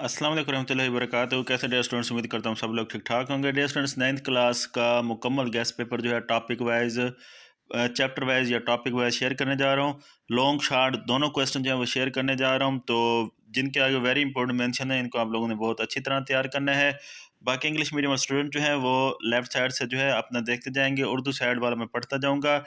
अस्सलाम वालेकुम रहमतुल्लाहि व बरकातहू। कैसे डियर स्टूडेंट्स, उम्मीद करता हूँ सब लोग ठीक ठाक होंगे। डियर स्टूडेंट्स, 9th क्लास का मुकम्मल गेस्ट पेपर जो है टॉपिक वाइज चैप्टर वाइज या टॉपिक वाइज शेयर करने जा रहा हूँ। लॉन्ग शार्ट दोनों क्वेश्चन जो है वो शेयर करने जा रहा हूँ। तो जिनके आगे वेरी इंपॉर्टेंट मेंशन है, इनको आप लोगों ने बहुत अच्छी तरह तैयार करना है। बाकी इंग्लिश मीडियम स्टूडेंट जो है वो लेफ्ट साइड से जो है अपना देखते जाएंगे, उर्दू साइड वाला मैं पढ़ता जाऊँगा।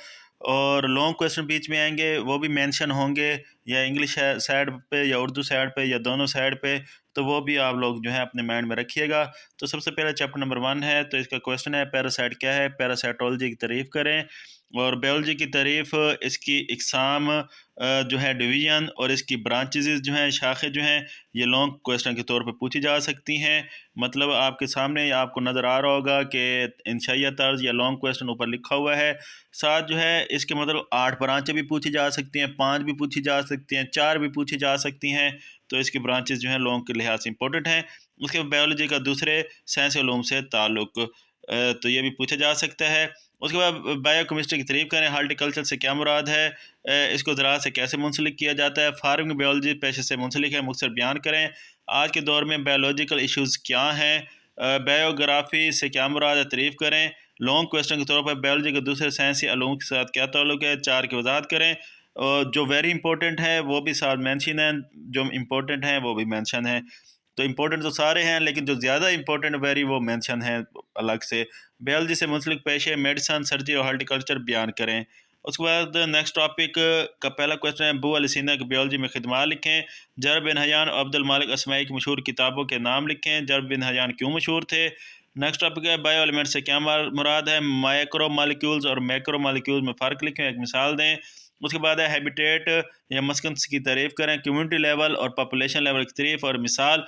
और लॉन्ग क्वेश्चन बीच में आएंगे, वो भी मेंशन होंगे या इंग्लिश साइड पे या उर्दू साइड पे या दोनों साइड पे। तो वो भी आप लोग जो है अपने माइंड में रखिएगा। तो सबसे पहले चैप्टर नंबर 1 है, तो इसका क्वेश्चन है पैरासाइट क्या है। पैरासाइटोलॉजी की तारीफ़ करें। और बायोलॉजी की तारीफ़, इसकी इकसाम जो है डिवीज़न और इसकी ब्रांचेस जो हैं, शाखें जो हैं, ये लॉन्ग क्वेश्चन के तौर पे पूछी जा सकती हैं। मतलब आपके सामने आपको नज़र आ रहा होगा कि इंशाइया तर्ज या लॉन्ग क्वेश्चन ऊपर लिखा हुआ है। साथ जो है इसके मतलब 8 ब्रांचें भी पूछी जा सकती हैं, 5 भी पूछी जा सकती हैं, 4 भी पूछी जा सकती हैं। तो इसकी ब्रांचेस जो हैं लॉन्ग के लिहाज से इंपॉर्टेंट हैं। उसके बाद बायोलॉजी का दूसरे साइंस उलूम से ताल्लुक़, तो ये भी पूछा जा सकता है। उसके बाद बायोकेमिस्ट्री की तारीफ़ करें। हार्टिकल्चर से क्या मुराद है, इसको ज़राअत से कैसे मुंसलिक किया जाता है। फार्मिंग बायोलॉजी पेशे से मुंसलिक है, मुख्तसर बयान करें। आज के दौर में बायोलॉजिकल इशूज़ क्या हैं। बायोग्राफी से क्या मुराद है, तारीफ़ करें। लॉन्ग क्वेश्चन के तौर पर बायोलॉजी के दूसरे साइंसी उलूम के साथ क्या ताल्लुक़ है, 4 की वजाहत करें। और जो वेरी इंपॉर्टेंट है वो भी साथ मेंशन है, जो इम्पोर्टेंट हैं वो भी मेंशन है। तो इम्पोर्टेंट तो सारे हैं, लेकिन जो ज़्यादा इंपॉर्टेंट वेरी वो मेंशन है अलग से। बायोलॉजी से मुंसलिक पेशे, मेडिसन, सर्जरी और हार्टिकल्चर बयान करें। उसके बाद नेक्स्ट टॉपिक का पहला क्वेश्चन है, अबू अली सीना की बायोलॉजी में खिदमात लिखें। जरब बिन हयान और अब्दुल मालिक असमाई की मशहूर किताबों के नाम लिखें। जरब बिन हयान क्यों मशहूर थे। नेक्स्ट टॉपिक है, बायो एलिमेंट से क्या मुराद है। माइक्रो मालिक्यूल्स और मैक्रो मालिक्यूल्स में फ़र्क लिखें, एक मिसाल दें। उसके बाद है हैबिटेट या मस्कन की तारीफ़ करें। कम्युनिटी लेवल और पॉपुलेशन लेवल की तारीफ़ और मिसाल।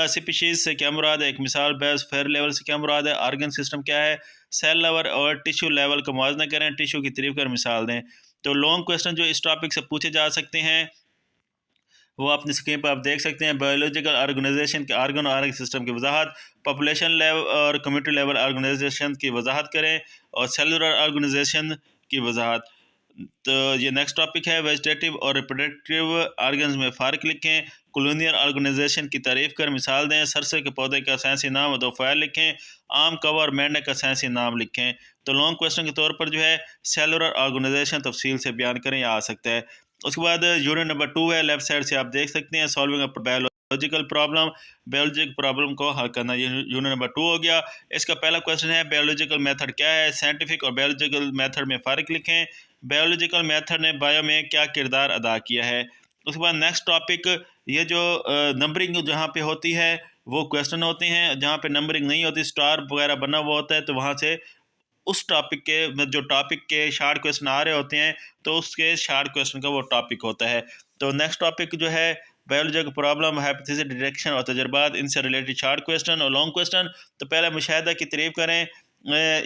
स्पीशीज़ से क्या मुराद है, एक मिसाल। बायोस्फीयर लेवल से क्या मुराद है। ऑर्गन सिस्टम क्या है। सेल लेवल और टिश्यू लेवल का मुआवजा करें, टिश्यू की तारीफ़ कर मिसाल दें। तो लॉन्ग क्वेश्चन जो इस टॉपिक से पूछे जा सकते हैं वो अपनी स्क्रीन पर आप देख सकते हैं। बायोलॉजिकल ऑर्गेनाइजेशन के ऑर्गन और ऑर्गन सिस्टम की वजाहत, पॉपुलेशन लेवल और कम्युनिटी लेवल ऑर्गेनाइजेशन की वजाहत करें और सेलुलर ऑर्गेनाइजेशन की वजाहत। तो ये नेक्स्ट टॉपिक है, वेजिटेटिव और रिप्रोडक्टिव ऑर्गन्स में फ़र्क लिखें। कॉलोनियल ऑर्गेनाइजेशन की तारीफ़ कर मिसाल दें। सरसों के पौधे का साइंसी नाम और दो फ़ाइल लिखें। आम, कवा और मेंढक का साइंसी नाम लिखें। तो लॉन्ग क्वेश्चन के तौर पर जो है सेलुलर ऑर्गेनाइजेशन तफसील से बयान करें, या आ सकता है। उसके बाद यूनिट नंबर 2 है, लेफ्ट साइड से आप देख सकते हैं, solving a biological problem, biological problem को हल करना। ये यूनिट नंबर 2 हो गया। इसका पहला क्वेश्चन है, बायोलॉजिकल मेथड क्या है। साइंटिफिक और बायोलॉजिकल मेथड में फ़र्क लिखें। बायोलॉजिकल मेथड ने बायो में क्या किरदार अदा किया है। उसके बाद नेक्स्ट टॉपिक, ये जो नंबरिंग जहाँ पे होती है वो क्वेश्चन होते हैं, जहाँ पे नंबरिंग नहीं होती, स्टार वगैरह बना हुआ होता है, तो वहाँ से उस टॉपिक के जो टॉपिक के शार्ट क्वेश्चन आ रहे होते हैं, तो उसके शार्ट क्वेश्चन का वो टॉपिक होता है। तो नेक्स्ट टॉपिक जो है बायोलॉजी का प्रॉब्लम, हाइपोथेसिस, डिटेक्शन और तजर्बात, इनसे रिलेटेड शार्ट क्वेश्चन और लॉन्ग क्वेश्चन। तो पहले मुशाहिदा की तारीफ़ करें।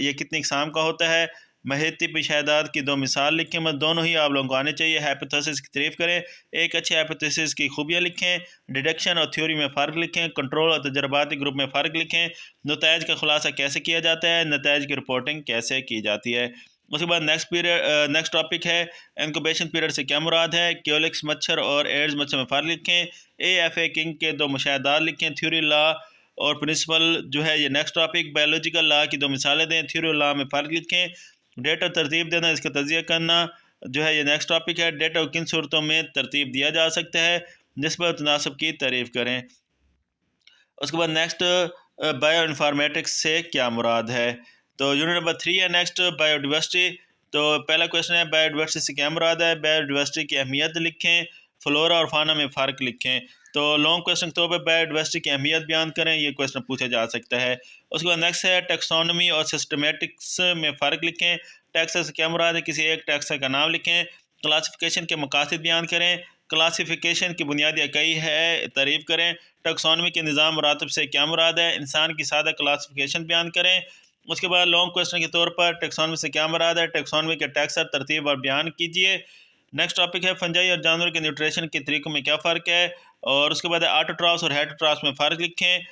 ये कितनी इकसाम का होता है। महती मुशाहिदात की दो मिसाल लिखें, मतलब दोनों ही आप लोगों को आने चाहिए। हाइपोथेसिस की तारीफ़ करें, एक अच्छे हाइपोथेसिस की खूबियाँ लिखें। डिडक्शन और थ्योरी में फ़र्क लिखें। कंट्रोल और तजर्बाती ग्रुप में फ़र्क लिखें। नताइज का खुलासा कैसे किया जाता है, नताइज की रिपोर्टिंग कैसे की जाती है। उसके बाद नेक्स्ट टॉपिक है, इंक्यूबेशन पीरियड से क्या मुराद है। क्योलिक्स मच्छर और एड्स मच्छर में फ़र्क लिखें। ए किंग के दो मुशाहिदात लिखें। थ्योरी लॉ और प्रिंसिपल जो है ये नेक्स्ट टॉपिक। बायोलॉजिकल लॉ की दो मिसालें दें। थ्योरी लॉ में फ़र्क लिखें। डेटा तरतीब देना, इसका तजिया करना जो है ये नेक्स्ट टॉपिक है। डेटा को किन सूरतों में तरतीब दिया जा सकता है, निस्बत तनासब की तारीफ़ करें। उसके बाद नेक्स्ट, बायो इन्फॉर्मेटिक्स से क्या मुराद है। तो यूनिट नंबर 3 है नेक्स्ट, बायोडिवर्सिटी। तो पहला क्वेश्चन है, बायोडिवर्सिटी से क्या मुराद है। बायोडिवर्सिटी की अहमियत लिखें। फ्लोरा और फाना में फ़र्क लिखें। तो लॉन्ग क्वेश्चन के तौर पर बायोडिवर्सिटी की अहमियत बयान करें, ये क्वेश्चन पूछा जा सकता है। उसके बाद नेक्स्ट है, टेक्सोनमी और सिस्टमेटिक्स में फ़र्क लिखें। टैक्सा से क्या मुराद है, किसी एक टैक्सा का नाम लिखें। क्लासिफिकेशन के मकासद बयान करें। क्लासिफिकेशन की बुनियादी इकाई है, तारीफ़ करें। टैक्सोनमी के निज़ाम मुरातब से क्या मुराद है, इंसान की सादा क्लासिफिकेशन बयान करें। उसके बाद लॉन्ग क्वेश्चन के तौर पर टैक्सोनमी से क्या मुराद है, टैक्सोनमी के टैक्सर तरतीब और बयान कीजिए। नेक्स्ट टॉपिक है, फंजाई और जानवरों के न्यूट्रिशन के तरीकों में क्या फ़र्क है। और उसके बाद ऑटोट्रॉफ्स और हेटरोट्रॉफ्स में फ़र्क लिखें।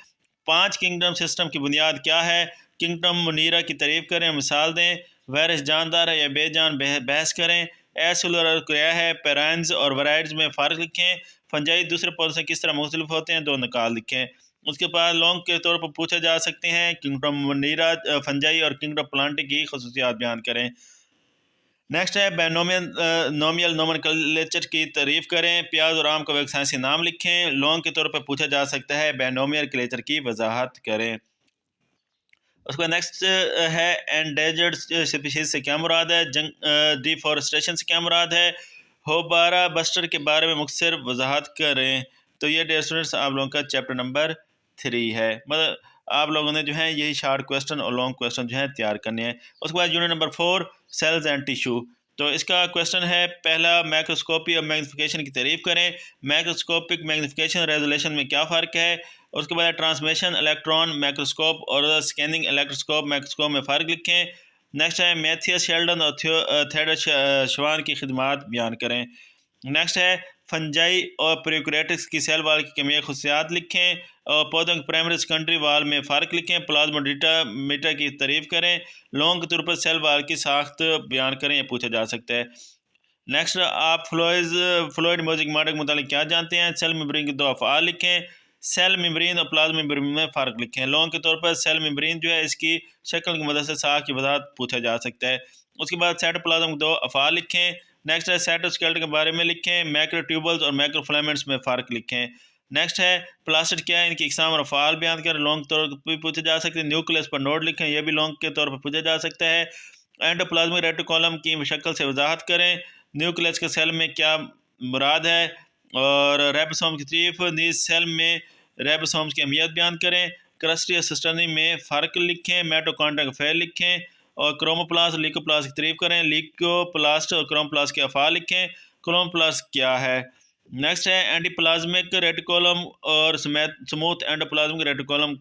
5 किंगडम सिस्टम की बुनियाद क्या है। किंगडम मुनीरा की तारीफ़ करें, मिसाल दें। वायरस जानदार है या बेजान, बहस करें। एसुलर क्या है, पेराइन्स और वराइड्स में फ़र्क लिखें, फंजाई दूसरे पौधों से किस तरह मुख्तलिफ होते हैं, 2 निकाल लिखें। उसके बाद लॉन्ग के तौर पर पूछा जा सकते हैं किंगडम मनीरा फंजाई और किंगडम प्लांट की खसूसियात बयान करें। नेक्स्ट है बायनोमियल नोमियल नोमेनक्लेचर की तारीफ करें, प्याज और आम का एक साइंसी नाम लिखें। लॉन्ग के तौर पर पूछा जा सकता है बायनोमियल क्लेचर की वजाहत करें। उसके बाद नेक्स्ट है एंडेंजर्ड स्पीशीज से क्या मुराद है, जंग डिफॉरेस्टेशन से क्या मुराद है, होबारा बस्टर के बारे में मुख्तसर वजाहत करें। तो ये डियर स्टूडेंट्स आप लोगों का चैप्टर नंबर 3 है। मतलब आप लोगों ने जो है यही शार्ट क्वेश्चन और लॉन्ग क्वेश्चन जो है तैयार करने हैं। उसके बाद unit number 4 cells and tissue. तो इसका क्वेश्चन है पहला, माइक्रोस्कोपी और मैग्नीफिकेशन की तारीफ करें। माइक्रोस्कोपिक मैग्नीफिकेशन रेजोल्यूशन में क्या फ़र्क है। उसके बाद ट्रांसमिशन इलेक्ट्रॉन माइक्रोस्कोप और स्कैनिंग इलेक्ट्रोस्कोप माइक्रोस्कोप में फ़र्क लिखें। नेक्स्ट है मैथियस शेल्डन और थियोडर शवान की खिदमात बयान करें। नेक्स्ट है फंजाई और प्रोकैरियोट्स की सेल वाल की केमियाई खसूसियात लिखें और पौधों के प्राइमरी सेकेंडरी वाल में फ़र्क लिखें। प्लाज्मोडेटा मीटर की तारीफ करें। लॉन्ग के तौर पर सेल वाल की साख्त बयान करें, यह पूछा जा सकता है। नेक्स्ट आप फ्लोइड म्यूजिक मॉडल के मुतालिक क्या जानते हैं। सेल मेम्ब्रेन के 2 अफ़आल लिखें। सेल मेम्ब्रेन और प्लाज्मा मेम्ब्रेन में फ़र्क लिखें। लॉन्ग के तौर पर सेल मेम्ब्रेन जो है इसकी शक्ल की मदद से साख की वजाहत पूछा जा सकता है। उसके बाद साइटोप्लाज्म के 2 अफ़आल लिखें। नेक्स्ट है साइटोस्केलेटन के बारे में लिखें। मैक्रोट्यूबल्स और मैक्रोफिलामेंट्स में फ़र्क लिखें। नेक्स्ट है प्लास्टिड क्या है, इनकी इकसाम और अफ़आल बयान करें। लॉन्ग तौर पर पूछे जा सकते हैं। न्यूक्लियस पर नोट लिखें, यह भी लॉन्ग के तौर पर पूछा जा सकता है। एंडोप्लाज्मिक रेटिकुलम की शक्ल से वजाहत करें। न्यूक्लियस के सेल में क्या मुराद है और राइबोसोम की तारीफ। नीज सेल में राइबोसोम्स की अहमियत बयान करें। क्रस्टी सिस्टम में फ़र्क लिखें। माइटोकॉन्ड्रिया का फ़ेल लिखें और क्रोमोप्लास्ट लिकोप्लास्ट की तारीफ करें। लिकोप्लास्ट और क्रोमोप्लास्ट के अफ़ाल लिखें। क्रोमोप्लास्ट क्या है। नेक्स्ट है एंडोप्लाज्मिक रेटिकुलम और स्मूथ एंडोप्लाज्मिक रेटिकुलम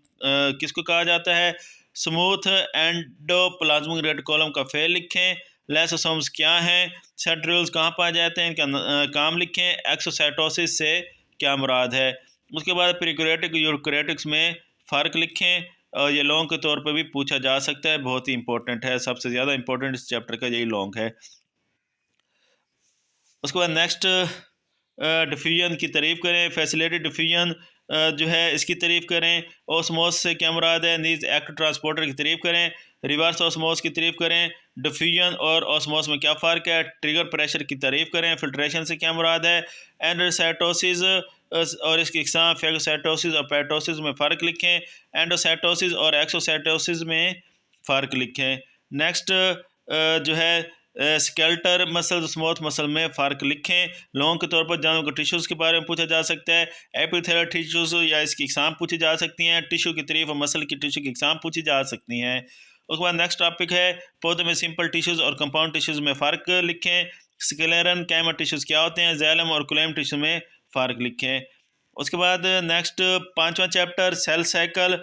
किसको कहा जाता है। स्मूथ एंडोप्लाज्मिक रेटिकुलम का फ़ेल लिखें। लाइसोसोम्स क्या हैं। सेंट्रियोल्स कहाँ पाए जाते हैं, इनका काम लिखें। एक्सोसाइटोसिस से क्या मुराद है। उसके बाद प्रीकैरियोटिक यूकैरियोटिक्स में फ़र्क लिखें और ये लॉन्ग के तौर पर भी पूछा जा सकता है, बहुत ही इंपॉर्टेंट है। सबसे ज़्यादा इंपॉर्टेंट इस चैप्टर का यही लॉन्ग है। उसके बाद नेक्स्ट डिफ्यूजन की तारीफ करें। फैसिलिटेड डिफ्यूजन जो है इसकी तारीफ करें। ओस्मोस से क्या मुराद है। नीज एक्टिव ट्रांसपोर्टर की तारीफ करें। रिवर्स ओस्मोस की तारीफ करें। डिफ्यूजन और ओस्मोस में क्या फ़र्क है। ट्रिगर प्रेशर की तारीफ करें। फिल्ट्रेशन से क्या मुराद है। एंडोसाइटोसिस और इसकी इकसाम फेगोसाइटोसिस और पैटोसिस में फ़र्क लिखें। एंडोसाइटोसिस और एक्सोसाइटोसिस में फ़र्क लिखें। नेक्स्ट जो है स्केल्टर मसल स्मूथ मसल में फ़र्क लिखें। लॉन्ग के तौर पर जानवर के टिश्यूज़ के बारे में पूछा जा सकता है। एपिथेलियल टिश्यूज़ या इसकी इकसाम पूछी जा सकती हैं। टिश्यू की तारीफ और मसल की टिश्यू की इकसाम पूछी जा सकती हैं। उसके बाद नेक्स्ट टॉपिक है पौधों में सिंपल टिश्यूज़ और कंपाउंड टिश्यूज़ में फ़र्क लिखें। स्क्लेरन कैमर टिश्यूज़ क्या होते हैं। जैलम और क्लेम टिश्यू में फ़र्क लिखें। उसके बाद नेक्स्ट 5वां chapter cell cycle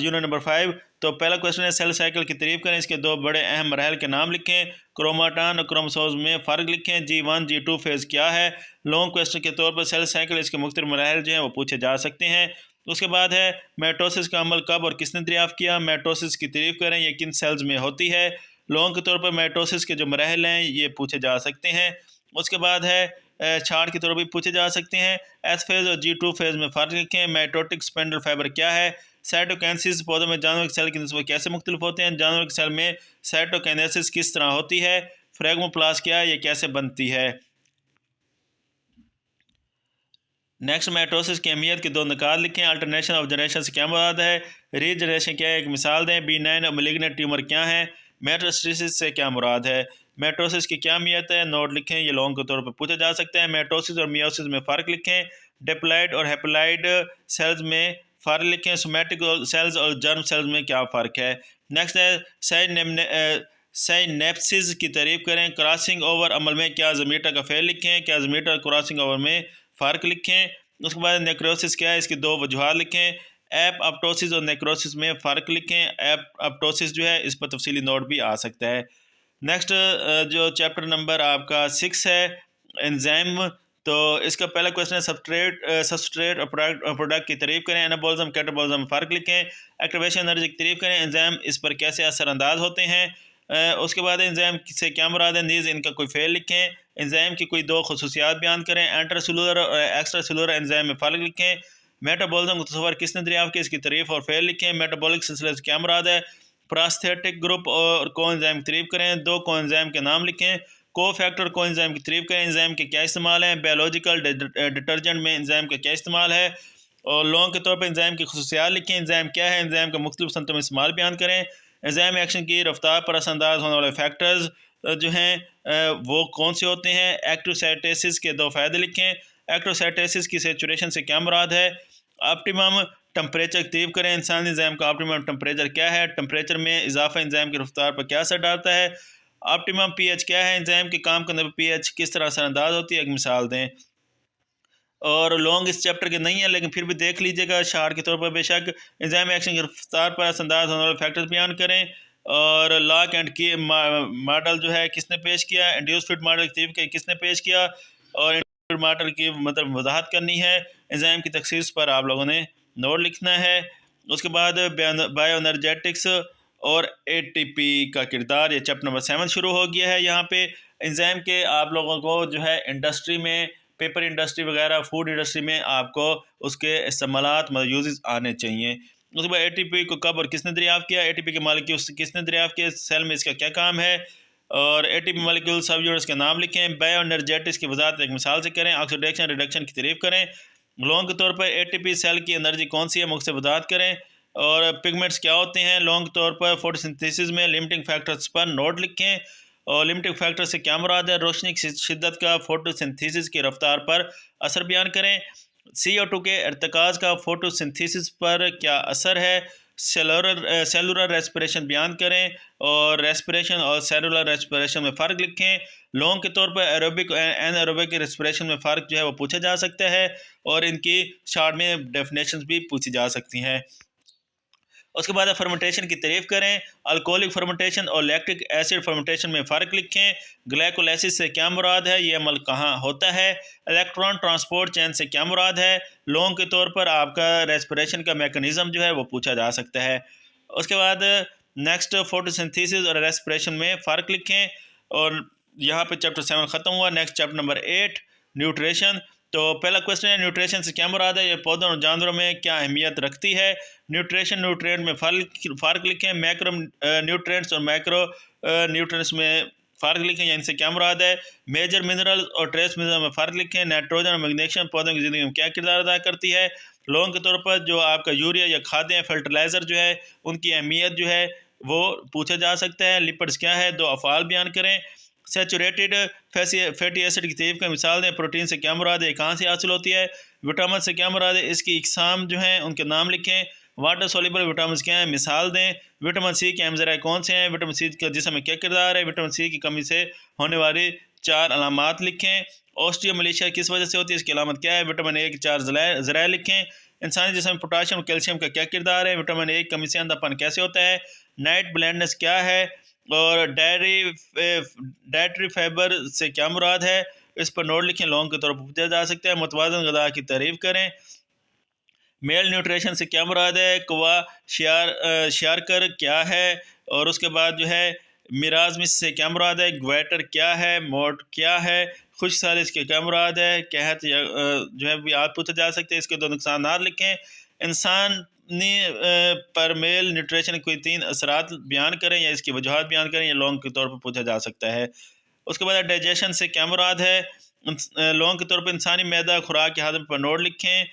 unit number 5। तो पहला क्वेश्चन है सेल साइकिल की तारीफ करें। इसके 2 बड़े अहम मराहल के नाम लिखें। क्रोमाटन और क्रोमोसोम्स में फ़र्क लिखें। G1 G2 फेज़ क्या है। लॉन्ग क्वेश्चन के तौर पर सेल साइकिल इसके मुख्तलिफ मराहल जो हैं वो पूछे जा सकते हैं। उसके बाद है माइटोसिस का अमल कब और किसने दरियाफ़्त किया। माइटोसिस की तारीफ करें, ये किन सेल्स में होती है। लॉन्ग के तौर पर माइटोसिस के जो मराहल हैं ये पूछे जा सकते हैं। उसके बाद है चार्ट के तौर पर भी पूछे जा सकते हैं। एस फेज़ और G2 फेज़ में फ़र्क लिखें। माइटोटिक स्पेंडल फाइबर क्या है। साइटोकाइनेसिस पौधों में जानवर के सेल की नस्बत कैसे मुख्तलिफ होते हैं। जानवर के सेल में साइटोकाइनेसिस किस तरह होती है। फ्रेगमोप्लास्ट क्या है, ये कैसे बनती है। नेक्स्ट माइटोसिस की अहमियत के 2 निकाल लिखें। अल्टरनेशन ऑफ जनरेशन से क्या मुराद है। रीजनरेशन क्या है, एक मिसाल दें। B9 और मेलिग्नेंट ट्यूमर क्या है। मेटास्टेसिस से क्या मुराद है। माइटोसिस की क्या अहमियत है, नोट लिखें, ये लॉन्ग के तौर पर पूछा जा सकता है। माइटोसिस और मियोसिस में फ़र्क लिखें। डिप्लॉइड और हैप्लॉइड सेल्स में फ़र्क लिखें। सोमैटिक सेल्स और जर्म सेल्स में क्या फ़र्क है। नेक्स्ट है साइनेप्सिस की तारीफ करें। क्रॉसिंग ओवर अमल में क्या ज़मीटा का फ़ेल लिखें। क्या ज़मीटा क्रॉसिंग ओवर में फ़र्क लिखें। उसके बाद नेक्रोसिस क्या है, इसकी 2 वजूहात लिखें। एप अपटोसिस और नेक्रोसिस में फ़र्क लिखें। एप अपटोसिस जो है इस पर तफसीली नोट भी आ सकता है। नेक्स्ट जो चैप्टर नंबर आपका 6 है एंजाइम। तो इसका पहला क्वेश्चन है सबस्ट्रेट और प्रोडक्ट की तारीफ करें। एनाबॉलिज्म कैटाबॉलिज्म में फ़र्क लिखें। एक्टिवेशन एनर्जी की तारीफ करें। एंजाइम इस पर कैसे असरअंदाज होते हैं। उसके बाद एंजाइम से क्या मुराद है, नीज़ इनका कोई फेल लिखें। एंजाइम की कोई दो खसूसियात बयान करें। एंट्रासेलुलर और एक्स्ट्रा सेलुलर एंजाइम में फ़र्क लिखें। मेटाबॉलिज्म को तस्वर किसने दरियाफ़त किया, इसकी तारीफ और फेल लिखें। मेटाबॉलिक सिलसिले से क्या मुराद है, प्रास्थेटिक ग्रुप और कोएंजाइम की तारीफ करें। दो कोएंजाइम के नाम लिखें। को फैक्टर कोएंजाइम की तारीफ करें। एंजाइम के क्या इस्तेमाल हैं, बायोलॉजिकल डिटर्जेंट में एंजाइम का क्या इस्तेमाल है। और लोगों के तौर पर एंजाइम की खसूसियात लिखें। एंजाइम क्या है, एंजाइम का मुख्तलिफ सनतों में इस्तेमाल बयान करें। एंजाइम एक्शन की रफ्तार पर असरअंदाज होने वाले फैक्टर्स जो हैं वो कौन से होते हैं। एक्टोसाइटेसिस के दो फ़ायदे लिखें। एक्टोसाइटेसिस की सेचुरेशन से क्या मुराद है। ऑप्टिमम टेम्परेचर की तारीफ करें। इंसानी एंजाइम का ऑप्टिमम टेम्परेचर क्या है। टेम्परेचर में इजाफा एंजाइम की रफ्तार पर क्या असर डालता है। ऑप्टिमम पीएच क्या है, एंजाइम के काम करने पर पीएच किस तरह असरअंदाज होती है, एक मिसाल दें। और लॉन्ग इस चैप्टर के नहीं है लेकिन फिर भी देख लीजिएगा शार्ट के तौर पर। बेशक एंजाइम एक्शन की रफ्तार पर असरअंदाज होने वाले फैक्टर्स बयान करें। और लॉक एंड की मॉडल जो है किसने पेश किया, इंड्यूस फिट मॉडल की तारीफ किसने पेश किया। और इंड्यूस मॉडल की मतलब वजाहत करनी है। एंजाइम की तखसीस पर आप लोगों ने नोट लिखना है। उसके बाद बायो एनर्जेटिक्स और एटीपी का किरदार, ये चैप्टर नंबर 7 शुरू हो गया है। यहाँ पे एंजाइम के आप लोगों को जो है इंडस्ट्री में, पेपर इंडस्ट्री वगैरह, फूड इंडस्ट्री में आपको उसके इस्तेमालात मतलब यूज़ आने चाहिए। उसके बाद एटीपी को कब और किसने दरियाफ़त किया, एटीपी के मालिक्यूल किसने दरियाफ़त किया, सेल में इसका क्या काम है। और एटीपी मालिक्यूल सब यूनिट्स के नाम लिखें। बायो एनर्जेटिक्स की वजाहत एक मिसाल से करें। ऑक्सीडेशन रिडक्शन की तारीफ करें। लॉन्ग के तौर पर एटीपी सेल की एनर्जी कौन सी है, मुझसे वजाहत करें। और पिगमेंट्स क्या होते हैं लॉन्ग तौर पर फोटोसिंथेसिस में। लिमिटिंग फैक्टर्स पर नोट लिखें। और लिमिटिंग फैक्टर से क्या मुराद है, रोशनी की शिद्दत का फोटोसिंथेसिस की रफ्तार पर असर बयान करें। CO2 के इर्तिकाज़ का फोटोसिंथेसिस पर क्या असर है। सेलुलर रेस्पिरेशन बयान करें। और रेस्पिरेशन और सेलुलर रेस्पिरेशन में फ़र्क लिखें। लॉन्ग के तौर पर एरोबिक और एनएरोबिक रेस्पिरेशन में फ़र्क जो है वो पूछा जा सकता है। और इनकी शॉर्ट में डेफिनेशंस भी पूछी जा सकती हैं। उसके बाद फर्मेंटेशन की तारीफ करें। अल्कोहलिक फर्मेंटेशन और लैक्टिक एसिड फर्मेंटेशन में फ़र्क लिखें। ग्लाइकोलाइसिस से क्या मुराद है, ये अमल कहाँ होता है। इलेक्ट्रॉन ट्रांसपोर्ट चेन से क्या मुराद है। लॉन्ग के तौर पर आपका रेस्पिरेशन का मैकेनिज़्म जो है वो पूछा जा सकता है। उसके बाद नेक्स्ट फोटोसिंथेसिस और रेस्पिरेशन में फ़र्क लिखें। और यहाँ पे चैप्टर 7 ख़त्म हुआ। Next chapter number 8 nutrition. तो पहला क्वेश्चन है न्यूट्रिशन से क्या मुराद है, ये पौधों और जानवरों में क्या अहमियत रखती है। न्यूट्रिशन न्यूट्रिएंट में फ़र्क लिखें। मैक्रो न्यूट्रिएंट्स और मैक्रो न्यूट्रिएंट्स में फ़र्क लिखें, या इनसे क्या मुराद है। मेजर मिनरल और ट्रेस मिनरल में फ़र्क लिखें। नाइट्रोजन और मैग्नीशियम पौधों की ज़िंदगी में क्या किरदार अदा करती है। लॉन्ग के तौर पर जो आपका यूरिया या खाद्य फर्टिलाइज़र जो है उनकी अहमियत जो है वो पूछा जा सकता है। लिपिड्स क्या है, दो अफ़ाल बयान करें। सेचुरेटेड फैटी एसिड की तारीफ का मिसाल दें। प्रोटीन से क्या मुराद है, कहाँ से हासिल होती है। विटामिन से क्या मुराद है, इसकी इकसाम जो हैं उनके नाम लिखें। वाटर सोल्यूबल विटामिन क्या हैं, मिसाल दें। विटामिन सी के अहम ज़राए कौन से हैं। विटामिन सी का जिस्म में क्या किरदार है। विटामिन सी की कमी से होने वाली 4 अलामात लिखें। ऑस्टियोमलेशिया किस वजह से होती है, इसकी अलामत क्या है। विटामिन ए की 4 ज़राए लिखें। इंसानी जिस्म में पोटाशियम और कैल्शियम का क्या किरदार है। विटामिन ए की कमी से अंधापन कैसे होता है। नाइट ब्लाइंडनेस क्या है। और डायट्री फाइबर से क्या मुराद है, इस पर नोट लिखें। लॉन्ग के तौर पर पूछा जा सकता है। मुतवाज़न ग़िज़ा की तारीफ़ करें। मेल न्यूट्रिशन से क्या मुराद है। कवा शारकर क्या है। और उसके बाद जो है मिराजमिस से क्या मुराद है। ग्वेटर क्या है। मोट क्या है। खुश सालिस के क्या मुराद है। कहत या जो है भी आप पूछा जा सकते हैं। इसके दो नुकसान लिखें। इंसानी पर मेल न्यूट्रिशन कोई 3 असरात बयान करें या इसकी वजूहत बयान करें, या लॉन्ग के तौर पर पूछा जा सकता है। उसके बाद डाइजेशन से क्या मुराद है। लॉन्ग के तौर पर इंसानी मैदा खुराक के हाजम पर नोट लिखें।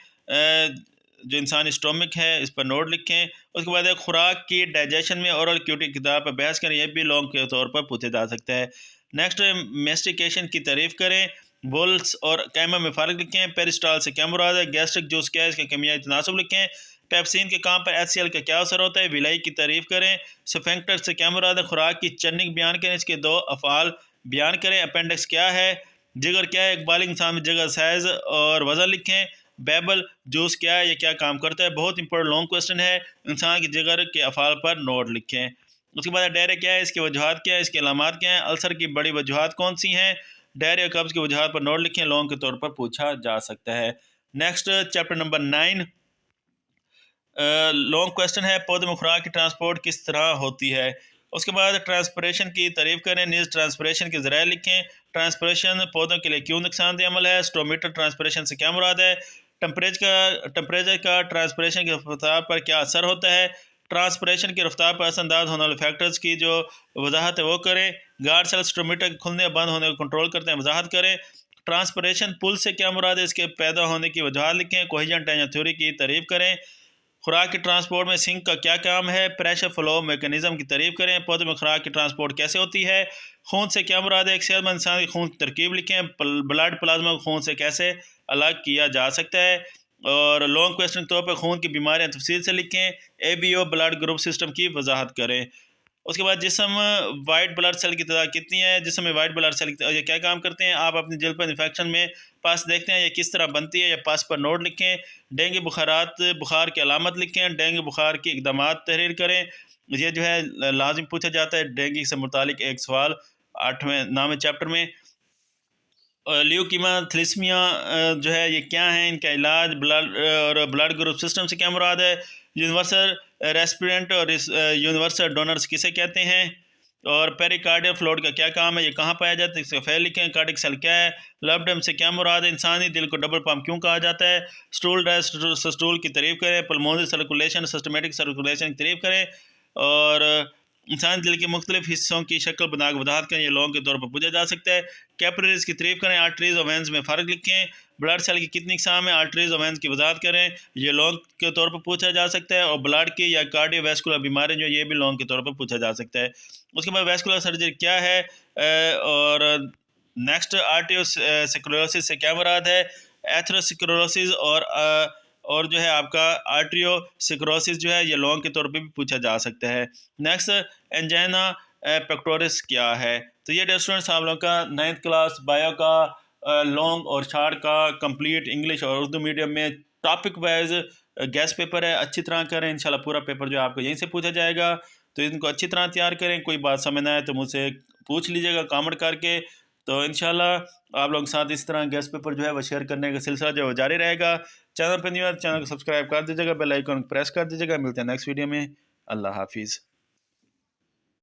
जो इंसानी स्टोमिक है इस पर नोट लिखें। उसके बाद खुराक की डाइजेशन में ओरल क्यूटी किताब पर बहस करें, यह भी लॉन्ग के तौर पर पूछा जा सकता है। नेक्स्ट मेस्टिकेशन की तारीफ़ करें। बोल्स और कैमा में फ़र्क लिखें। पेरिस्टाल से क्या मुराद है। गैस्ट्रिक जूस क्या है, इसका केमियाई तनासब लिखें। पैप्सिन के काम पर HCl का क्या असर होता है। विलाई की तारीफ़ करें। स्फिंक्टर से क्या मुराद है। खुराक की चर्निंग बयान करें, इसके 2 अफ़ाल बयान करें। अपेंडिक्स क्या है। जिगर क्या है, एक बालिग इंसान में जिगर साइज़ और वज़न लिखें। बेबल जूस क्या है, ये क्या काम करता है। बहुत इंपॉर्टेंट लॉन्ग क्वेश्चन है। इंसान की जिगर के अफ़ाल पर नोट लिखें। उसके बाद डायरिया क्या है, इसकी वजूहत क्या है, इसकी अलामात क्या हैं। अल्सर की बड़ी वजूहत कौन सी हैं। डायरिया कब्ज़ की वजूहत पर नोट लिखें, लॉन्ग के तौर पर पूछा जा सकता है। Next chapter number 9 long question है। पौधे में खुराक की ट्रांसपोर्ट किस तरह होती है। उसके बाद ट्रांसपरेशन की तारीफ करें, नीज ट्रांसपरेशन के ज़राए लिखें। ट्रांसपरेशन पौधों के लिए क्यों नुकसानदेह अमल है? स्टोमीटर ट्रांसपरेशन से क्या मुराद है? टेम्परेचर का ट्रांसपरेशन की रफ्तार पर क्या असर होता है? ट्रांसपरेशन की रफ्तार पर असरअंदाज होने वाले फैक्टर्स की जो वजाहत है वो करें। गार्ड सेल स्टोमीटर के खुलने और बंद होने को कंट्रोल करते हैं, वजाहत करें। ट्रांसपरेशन पुल से क्या मुराद है? इसके पैदा होने की वजह लिखें। कोहेजन टेंशन थ्योरी की तारीफ करें। खुराक के ट्रांसपोर्ट में सिंक का क्या काम है? प्रेशर फ्लो मैकेनिज्म की तारीफ करें। पौधे में खुराक की ट्रांसपोर्ट कैसे होती है? खून से क्या मुराद है? एक सेहतमंद इंसान की खून की तरकीब लिखें। ब्लड प्लाज्मा को खून से कैसे अलग किया जा सकता है? और लॉन्ग क्वेश्चन के तौर पर खून की बीमारियां तफसील से लिखें। ABO ब्लड ग्रुप सिस्टम की वजाहत करें। उसके बाद जिसम वाइट ब्लड सेल की तादाद कितनी है? जिसम में वाइट ब्लड सेल ये क्या काम करते हैं? आप अपनी जल्द पर इन्फेक्शन में पस देखते हैं, ये किस तरह बनती है, या पस पर नोट लिखें। डेंगू बुखार की अलामत लिखें। डेंगू बुखार के इकदाम तहरीर करें। ये जो है लाजिम पूछा जाता है डेंगू से मुतालिक एक सवाल 8वें नाम चैप्टर में। ल्यूकीमा थैलेसीमिया जो है ये क्या है? इनका इलाज ब्लड ग्रुप सिस्टम से क्या मुराद है? यूनिवर्सल रेस्पिरेंट और यूनिवर्सल डोनर्स किसे कहते हैं? और पेरिकार्डियल फ्लूइड का क्या काम है? ये कहाँ पाया जाता है? इसका फैल लिखें। कार्डिक सेल क्या है? लबडम से क्या मुराद है? इंसानी दिल को डबल पम्प क्यों कहा जाता है? स्टूल की तारीफ करें। पल्मोनरी सर्कुलेशन सिस्टमेटिक सर्कुलेशन की तारीफ करें। और इंसान दिल के मुख्तलिफ हिस्सों की शक्ल बनाकर वजाहत करें, ये लॉन्ग के तौर पर पूछा जा सकता है। कैपिलरीज की तारीफ करें। आर्टरीज और वेंस में फ़र्क लिखें। ब्लड सेल की कितनी इकसाम है? आर्टरीज और वेंस की वजाहत करें, ये लॉन्ग के तौर पर पूछा जा सकता है। और ब्लड की या कार्डियोवैस्कुलर बीमारी जो ये भी लॉन्ग के तौर पर पूछा जा सकता है। उसके बाद वैस्कुलर सर्जरी क्या है? और नेक्स्ट आर्टियोस्क्लेरोसिस से क्या मुराद है? एथेरोस्क्लेरोसिस और जो है आपका आर्टियोस्क्लेरोसिस जो है ये लॉन्ग के तौर पे भी पूछा जा सकता है। नेक्स्ट एंजाइना पेक्टोरिस क्या है? तो ये स्टूडेंट्स आप लोगों का 9th क्लास बायो का लॉन्ग और शार्ट का कंप्लीट इंग्लिश और उर्दू मीडियम में टॉपिक वाइज गैस पेपर है। अच्छी तरह करें, इंशाल्लाह पूरा पेपर जो है आपको यहीं से पूछा जाएगा। तो इनको अच्छी तरह तैयार करें। कोई बात समझ ना आए तो मुझसे पूछ लीजिएगा कमेंट करके। तो इंशाल्लाह आप लोग साथ इस तरह गेस्ट पेपर जो है वो शेयर करने का सिलसिला जो है जारी रहेगा। चैनल पर न्यू है, चैनल को सब्सक्राइब कर दीजिएगा, बेल आइकन प्रेस कर दीजिएगा। मिलते हैं नेक्स्ट वीडियो में। अल्लाह हाफिज़।